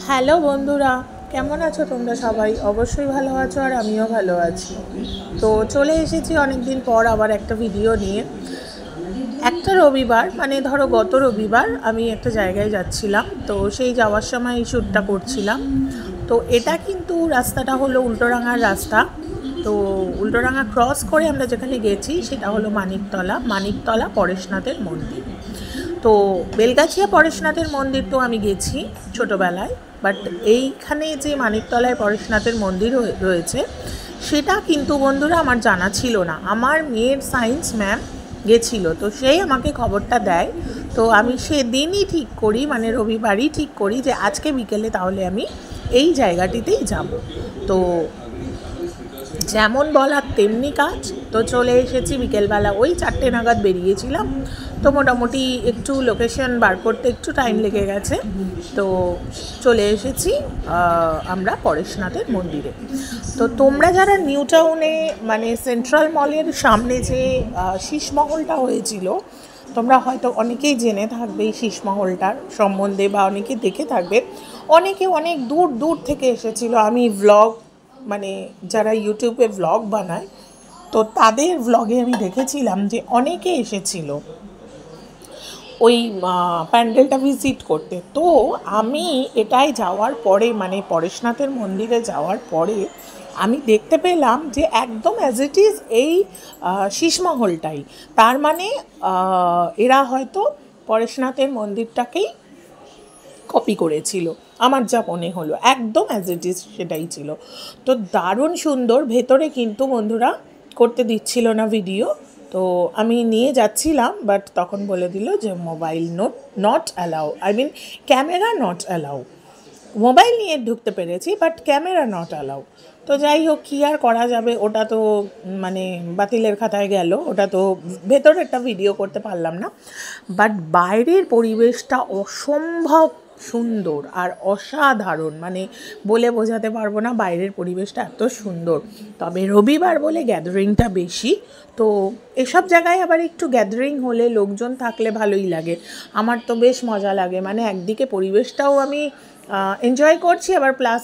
Hello বন্ধুরা, কেমন আছো তোমরা? সবাই অবশ্যই ভালো আছো আর আমিও ভালো আছি। তো চলে এসেছি অনেক দিন পর আবার একটা ভিডিও নিয়ে। একটা রবিবার, মানে ধরো গত রবিবার আমি একটা জায়গায় যাচ্ছিলাম, তো সেই যাওয়ার সময় এই শ্যুটটা করছিলাম। তো এটা কিন্তু রাস্তাটা হলো উল্টোডাঙার রাস্তা। তো উল্টোডাঙা ক্রস করে আমরা যেখানে গেছি সেটা হলো মানিকতলা পরেশনাথের মন্দির। তো বেলগাছিয়া পরেশনাথের মন্দির তো আমি গেছি ছোটোবেলায়, বাট এইখানে যে মানিকতলায় পরেশনাথের মন্দির রয়েছে সেটা কিন্তু বন্ধুরা আমার জানা ছিল না। আমার মেয়ের সায়েন্স ম্যাম গেছিলো, তো সেই আমাকে খবরটা দেয়। তো আমি সেদিনই ঠিক করি, মানে রবিবারই ঠিক করি যে আজকে বিকেলে তাহলে আমি এই জায়গাটিতেই যাব। তো যেমন বলার তেমনি কাজ। তো চলে এসেছি বিকেলবেলা, ওই 4টে নাগাদ বেরিয়েছিলাম। তো মোটামুটি একটু লোকেশন বার করতে একটু টাইম লেগে গেছে। তো চলে এসেছি আমরা পরেশনাথের মন্দিরে। তো তোমরা যারা নিউ টাউনে, মানে সেন্ট্রাল মলের সামনে যে শীষমহলটা হয়েছিল, তোমরা হয়তো অনেকেই জেনে থাকবে এই শীষমহলটার সম্বন্ধে, বা অনেকে দেখে থাকবে। অনেকে অনেক দূর দূর থেকে এসেছিল। আমি ভ্লগ, মানে যারা ইউটিউবে ভ্লগ বানায়, তো তাদের ভ্লগে আমি দেখেছিলাম যে অনেকে এসেছিল ওই প্যান্ডেলটা ভিজিট করতে। তো আমি এটাই যাওয়ার পরে, মানে পরেশনাথের মন্দিরে যাওয়ার পরে আমি দেখতে পেলাম যে একদম অ্যাজ ইট ইজ এই শীষমহলটাই। তার মানে এরা হয়তো পরেশনাথের মন্দিরটাকেই কপি করেছিল, আমার যা মনে হলো একদম অ্যাজ ইট ইজ সেটাই ছিল। তো দারুণ সুন্দর। ভেতরে কিন্তু বন্ধুরা করতে দিচ্ছিল না ভিডিও, তো আমি নিয়ে যাচ্ছিলাম, বাট তখন বলে দিল যে mobile not allow, I mean camera not allow. Mobile নিয়ে ঢুকতে পেরেছি, বাট ক্যামেরা নট অ্যালাউ। তো যাই হোক, কী আর করা যাবে, ওটা তো মানে বাতিলের খাতায় গেল, ওটা তো ভেতরেরটা ভিডিও করতে পারলাম না। বাট বাইরের পরিবেশটা অসম্ভব সুন্দর আর অসাধারণ, মানে বলে বোঝাতে পারবো না, বাইরের পরিবেশটা এত সুন্দর। তবে রবিবার বলে গ্যাদারিংটা বেশি। তো এসব জায়গায় আবার একটু গ্যাদারিং হলে, লোকজন থাকলে ভালোই লাগে। আমার তো বেশ মজা লাগে, মানে একদিকে পরিবেশটাও আমি এনজয় করছি, আবার প্লাস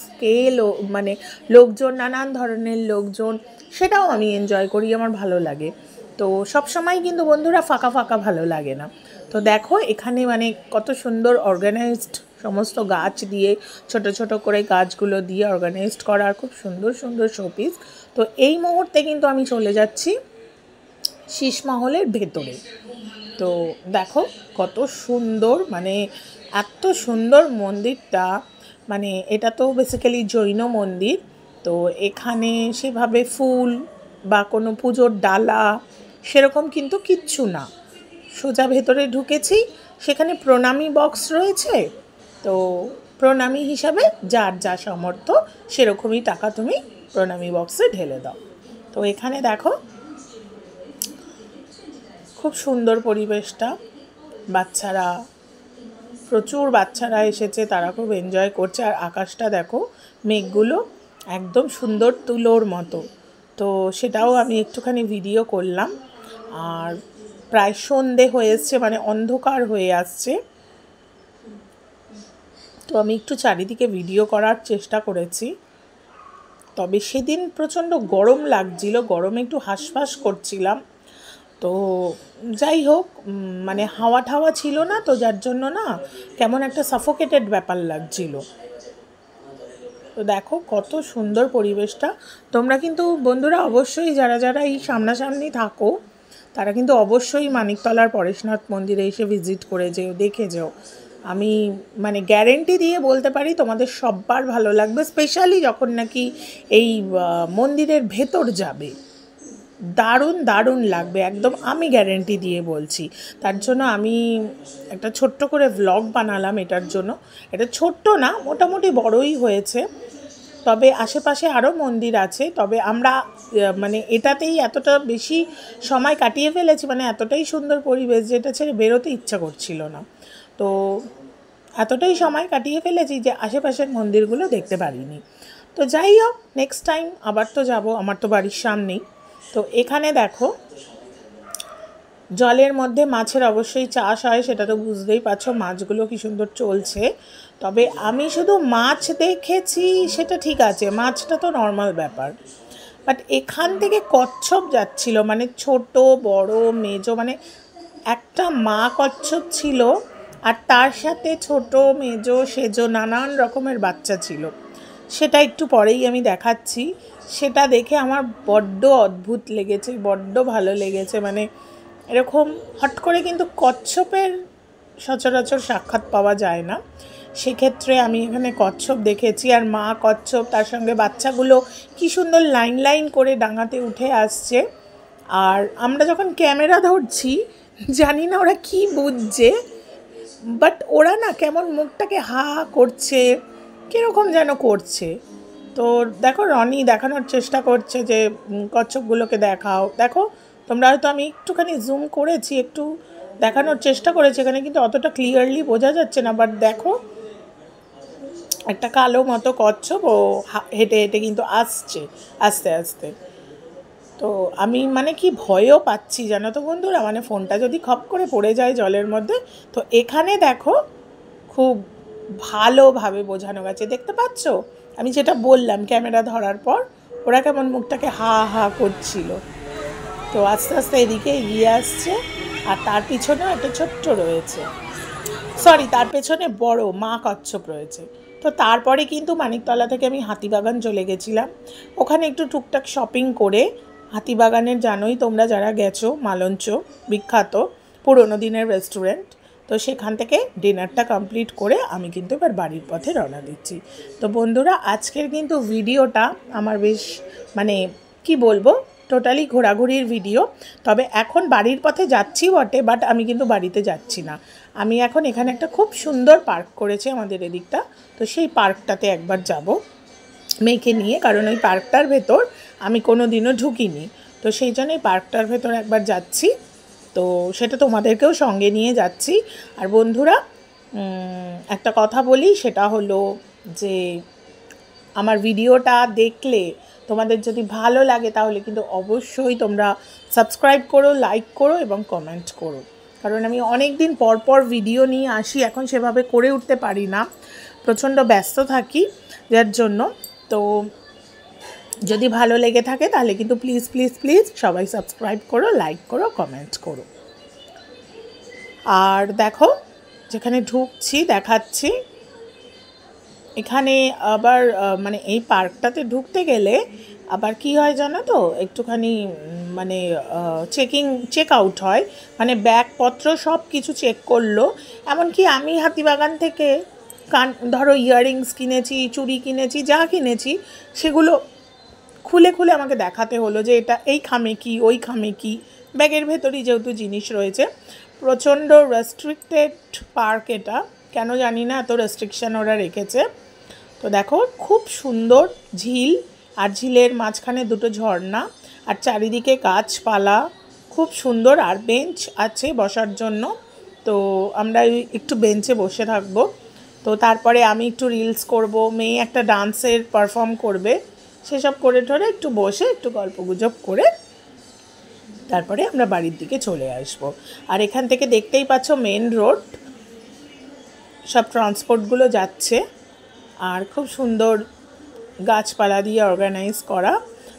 মানে লোকজন, নানান ধরনের লোকজন, সেটাও আমি এনজয় করি, আমার ভালো লাগে। তো সব সময় কিন্তু বন্ধুরা ফাঁকা ফাঁকা ভালো লাগে না। তো দেখো এখানে মানে কত সুন্দর অর্গানাইজড, সমস্ত গাছ দিয়ে, ছোট ছোট করে গাছগুলো দিয়ে অর্গানাইজড করা, খুব সুন্দর সুন্দর শোপিস। তো এই মুহূর্তে কিন্তু আমি চলে যাচ্ছি শীষমহলের ভেতরে। তো দেখো কত সুন্দর, মানে এত সুন্দর মন্দিরটা। মানে এটা তো বেসিক্যালি জৈন মন্দির। তো এখানে সেভাবে ফুল বা কোনো পুজোর ডালা সেরকম কিন্তু কিচ্ছু না। সোজা ভেতরে ঢুকেছি, সেখানে প্রণামী বক্স রয়েছে। তো প্রণামী হিসাবে যার যা সামর্থ্য সেরকমই টাকা তুমি প্রণামী বক্সে ঢেলে দাও। তো এখানে দেখো খুব সুন্দর পরিবেশটা। বাচ্চারা, প্রচুর বাচ্চারা এসেছে, তারা খুব এনজয় করছে। আর আকাশটা দেখো, মেঘগুলো একদম সুন্দর তুলোর মতো। তো সেটাও আমি একটুখানি ভিডিও করলাম। আর প্রায় সন্ধে হয়ে এসছে, মানে অন্ধকার হয়ে আসছে। তো আমি একটু চারিদিকে ভিডিও করার চেষ্টা করেছি। তবে সেদিন প্রচণ্ড গরম লাগছিল, গরমে একটু হাঁসফাঁস করছিলাম। তো যাই হোক, মানে হাওয়া ঠাওয়া ছিল না, তো যার জন্য না কেমন একটা সাফোকেটেড ব্যাপার লাগছিল। তো দেখো কত সুন্দর পরিবেশটা। তোমরা কিন্তু বন্ধুরা অবশ্যই যারা যারা এই সামনাসামনি থাকো, তারা কিন্তু অবশ্যই মানিকতলার পরেশনাথ মন্দিরে এসে ভিজিট করে যেও, দেখে যেও। আমি মানে গ্যারেন্টি দিয়ে বলতে পারি তোমাদের সব্বার ভালো লাগবে, স্পেশালি যখন নাকি এই মন্দিরের ভেতর যাবে। দারুণ দারুণ লাগবে একদম, আমি গ্যারেন্টি দিয়ে বলছি। তার জন্য আমি একটা ছোট্ট করে ভ্লগ বানালাম এটার জন্য। এটা ছোট্ট না, মোটামুটি বড়ই হয়েছে। তবে আশেপাশে আরও মন্দির আছে, তবে আমরা মানে এটাতেই এতটা বেশি সময় কাটিয়ে ফেলেছি, মানে এতটাই সুন্দর পরিবেশ যেটা ছেড়ে বেরোতে ইচ্ছা করছিল না। তো এতটাই সময় কাটিয়ে ফেলেছি যে আশেপাশের মন্দিরগুলো দেখতে পারিনি। তো যাই হোক, নেক্সট টাইম আবার তো যাব, আমার তো বাড়ির সামনেই। তো এখানে দেখো জলের মধ্যে মাছের অবশ্যই চাষ হয়, সেটা তো বুঝতেই পারছো, মাছগুলো কি সুন্দর চলছে। তবে আমি শুধু মাছ দেখেছি সেটা ঠিক আছে, মাছটা তো নর্মাল ব্যাপার, বাট এখান থেকে কচ্ছপ যাচ্ছিল, মানে ছোট বড় মেজো, মানে একটা মা কচ্ছপ ছিল আর তার সাথে ছোট মেজো সেজো নানান রকমের বাচ্চা ছিল। সেটা একটু পরেই আমি দেখাচ্ছি। সেটা দেখে আমার বড্ড অদ্ভুত লেগেছে, বড্ড ভালো লেগেছে। মানে এরকম হট করে কিন্তু কচ্ছপের সচরাচর সাক্ষাৎ পাওয়া যায় না, সেক্ষেত্রে আমি এখানে কচ্ছপ দেখেছি। আর মা কচ্ছপ, তার সঙ্গে বাচ্চাগুলো কি সুন্দর লাইন লাইন করে ডাঙাতে উঠে আসছে। আর আমরা যখন ক্যামেরা ধরছি, জানি না ওরা কি বুঝছে, বাট ওরা না কেমন মুখটাকে হা করছে, কীরকম যেন করছে। তো দেখো রনি দেখানোর চেষ্টা করছে যে কচ্ছপগুলোকে দেখাও, দেখো তোমরা হয়তো, আমি একটুখানি জুম করেছি, একটু দেখানোর চেষ্টা করেছি, এখানে কিন্তু অতটা ক্লিয়ারলি বোঝা যাচ্ছে না, বাট দেখো একটা কালো মতো কচ্ছপ ও হেঁটে হেঁটে কিন্তু আসছে আস্তে আস্তে। তো আমি মানে কি ভয়ও পাচ্ছি জানো তো বন্ধুরা, মানে ফোনটা যদি খপ করে পড়ে যায় জলের মধ্যে। তো এখানে দেখো খুব ভালোভাবে বোঝানো গেছে, দেখতে পাচ্ছ আমি যেটা বললাম ক্যামেরা ধরার পর ওরা কেমন মুখটাকে হা হা করছিল। তো আস্তে আস্তে এদিকে এগিয়ে আসছে, আর তার পিছনেও একটা ছোট্ট রয়েছে, সরি তার পেছনে বড় মা কচ্ছপ রয়েছে। তো তারপরে কিন্তু মানিকতলা থেকে আমি হাতিবাগান চলে গেছিলাম, ওখানে একটু টুকটাক শপিং করে। হাতিবাগানের জানোই তোমরা যারা গেছো, মালঞ্চ বিখ্যাত পুরোনো দিনের রেস্টুরেন্ট। তো সেখান থেকে ডিনারটা কমপ্লিট করে আমি কিন্তু এবার বাড়ির পথে রওনা দিচ্ছি। তো বন্ধুরা আজকের কিন্তু ভিডিওটা আমার বেশ মানে কি বলবো, টোটালি ঘোরাঘুরির ভিডিও। তবে এখন বাড়ির পথে যাচ্ছি বটে, বাট আমি কিন্তু বাড়িতে যাচ্ছি না। আমি এখন এখানে একটা খুব সুন্দর পার্ক করেছে আমাদের এদিকটা, তো সেই পার্কটাতে একবার যাব মেয়েকে নিয়ে, কারণ ওই পার্কটার ভেতর আমি কোনো দিনও ঢুকিনি। তো সেই জন্যই পার্কটার ভেতর একবার যাচ্ছি, তো সেটা তোমাদেরকেও সঙ্গে নিয়ে যাচ্ছি। আর বন্ধুরা একটা কথা বলি, সেটা হলো যে আমার ভিডিওটা দেখলে তোমাদের যদি ভালো লাগে তাহলে কিন্তু অবশ্যই তোমরা সাবস্ক্রাইব করো, লাইক করো এবং কমেন্ট করো। কারণ আমি অনেক দিন পর পর ভিডিও নিয়ে আসি, এখন সেভাবে করে উঠতে পারি না, প্রচণ্ড ব্যস্ত থাকি যার জন্য। তো যদি ভালো লেগে থাকে তাহলে কিন্তু প্লিজ প্লিজ প্লিজ সবাই সাবস্ক্রাইব করো, লাইক করো, কমেন্ট করো। আর দেখো যেখানে ঢুকছি দেখাচ্ছি, এখানে আবার মানে এই পার্কটাতে ঢুকতে গেলে আবার কি হয় জানো তো, একটুখানি মানে চেক আউট হয়, মানে ব্যাগপত্র সব কিছু চেক করলো। এমনকি আমি হাতিবাগান থেকে ধরো ইয়াররিংস কিনেছি, চুড়ি কিনেছি, যা কিনেছি সেগুলো খুলে খুলে আমাকে দেখাতে হলো যে এটা এই খামে কি, ওই খামে কি। ব্যাগের ভেতরই যেহেতু জিনিস রয়েছে, প্রচণ্ড রেস্ট্রিক্টেড পার্ক এটা, কেন জানি না এত রেস্ট্রিকশান ওরা রেখেছে। তো দেখো খুব সুন্দর ঝিল, আর ঝিলের মাঝখানে দুটো ঝর্ণা, আর চারিদিকে গাছপালা, খুব সুন্দর। আর বেঞ্চ আছে বসার জন্য, তো আমরা একটু বেঞ্চে বসে থাকবো। তো তারপরে আমি একটু রিলস করব, মেয়ে একটা ডান্সের পারফর্ম করবে, সেসব করে ঠরে একটু বসে একটু গল্পগুজব করে তারপরে আমরা বাড়ির দিকে চলে আসব। আর এখান থেকে দেখতেই পাচ্ছ মেন রোড, সব ট্রান্সপোর্টগুলো যাচ্ছে, আর খুব সুন্দর গাছপালা দিয়ে অর্গানাইজ করা।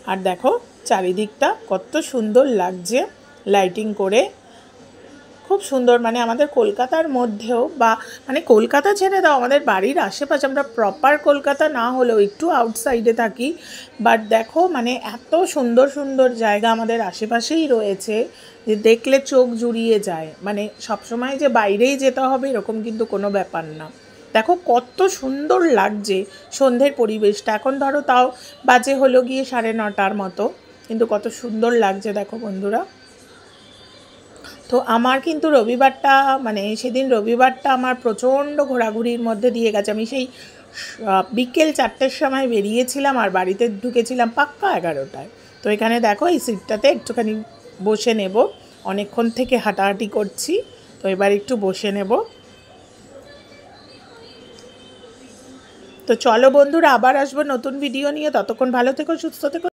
আর দেখো চারিদিকটা কত সুন্দর লাগছে লাইটিং করে, খুব সুন্দর। মানে আমাদের কলকাতার মধ্যেও, বা মানে কলকাতা ছেড়ে দাও, আমাদের বাড়ির আশেপাশে, আমরা প্রপার কলকাতা না হলেও একটু আউটসাইডে থাকি, বাট দেখো মানে এত সুন্দর সুন্দর জায়গা আমাদের আশেপাশেই রয়েছে যে দেখলে চোখ জুড়িয়ে যায়। মানে সবসময় যে বাইরেই যেতে হবে এরকম কিন্তু কোনো ব্যাপার না। দেখো কত সুন্দর লাগছে সন্ধ্যের পরিবেশটা, এখন ধরো তাও বাজে হলো গিয়ে 9:30 মতো, কিন্তু কত সুন্দর লাগছে দেখো বন্ধুরা। তো আমার কিন্তু রবিবারটা, মানে সেদিন রবিবারটা আমার প্রচণ্ড ঘোরাঘুরির মধ্যে দিয়ে গেছে। আমি সেই বিকেল 4টের সময় বেরিয়েছিলাম আর বাড়িতে ঢুকেছিলাম পাক্কা 11টায়। তো এখানে দেখো এই সিটটাতে একটুখানি বসে নেব, অনেকক্ষণ থেকে হাঁটাহাঁটি করছি, তো এবার একটু বসে নেব। তো চলো বন্ধুরা, আবার আসবো নতুন ভিডিও নিয়ে, ততক্ষণ ভালো থেকো, সুস্থ থেকো।